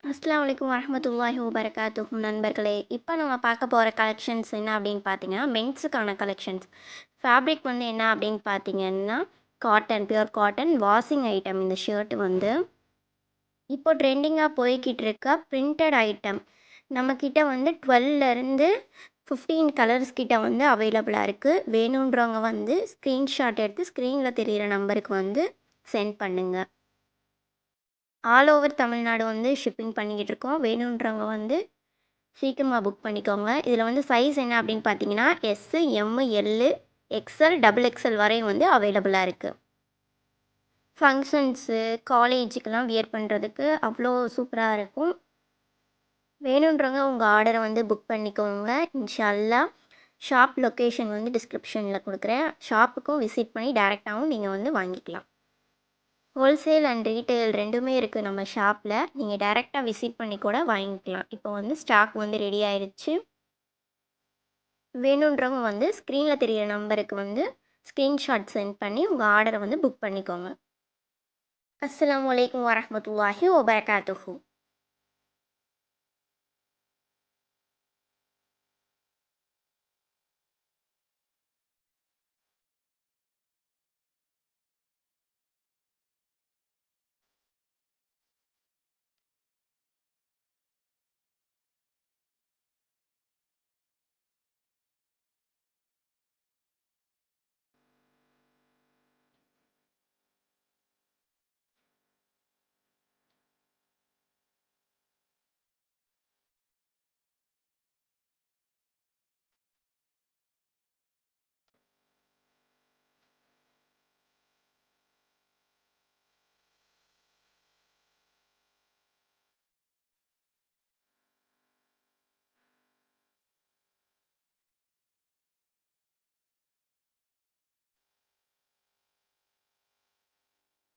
அஸ்ஸலாமு அலைக்கும் வரஹ்மத்துல்லாஹி வபரகாத்துஹு நண்பர்களே. இப்போ நம்ம பார்க்க போகிற கலெக்ஷன்ஸ் என்ன அப்படின்னு பார்த்தீங்கன்னா, மென்ஸுக்கான கலெக்ஷன்ஸ். ஃபேப்ரிக் வந்து என்ன அப்படின்னு பார்த்தீங்கன்னா, cotton, pure cotton washing item. இந்த ஷர்ட் வந்து இப்போ ட்ரெண்டிங்காக போய்கிட்டு இருக்க பிரிண்டட் ஐட்டம். நம்மக்கிட்ட வந்து 12லேருந்து 15 கலர்ஸ் கிட்ட வந்து அவைலபிளாக இருக்குது. வேணுன்றவங்க வந்து ஸ்க்ரீன்ஷாட் எடுத்து ஸ்க்ரீனில் தெரிகிற நம்பருக்கு வந்து சென்ட் பண்ணுங்கள். ஆல் ஓவர் தமிழ்நாடு வந்து ஷிப்பிங் பண்ணிக்கிட்டு இருக்கோம். வேணுன்றவங்க வந்து சீக்கிரமாக புக் பண்ணிக்கோங்க. இதில் வந்து சைஸ் என்ன அப்படின்னு பார்த்தீங்கன்னா, எஸ்ஸு, எம்மு, எல்லு, எக்ஸ்எல், டபுள் எக்ஸ்எல் வரையும் வந்து அவைலபிளாக இருக்குது. ஃபங்க்ஷன்ஸு, காலேஜுக்கெல்லாம் வியர் பண்ணுறதுக்கு அவ்வளோ சூப்பராக இருக்கும். வேணுன்றவங்க உங்கள் ஆர்டரை வந்து புக் பண்ணிக்கோங்க. இன்ஷா அல்லாஹ். ஷாப் லொக்கேஷன் வந்து டிஸ்கிரிப்ஷனில் கொடுக்குறேன். ஷாப்புக்கும் விசிட் பண்ணி டேரெக்டாகவும் நீங்கள் வந்து வாங்கிக்கலாம். ஹோல்சேல் அண்ட் ரீட்டெயில் ரெண்டுமே இருக்குது நம்ம ஷாப்பில். நீங்கள் டைரெக்டாக விசிட் பண்ணி கூட வாங்கிக்கலாம். இப்போ வந்து ஸ்டாக் வந்து ரெடி ஆயிடுச்சு. வேணுன்றவங்க வந்து ஸ்க்ரீனில் தெரிகிற நம்பருக்கு வந்து ஸ்க்ரீன்ஷாட் சென்ட் பண்ணி உங்கள் ஆர்டரை வந்து புக் பண்ணிக்கோங்க. அஸ்ஸலாமு அலைக்கும் வரஹ்மத்துல்லாஹி வபரகாத்துஹு.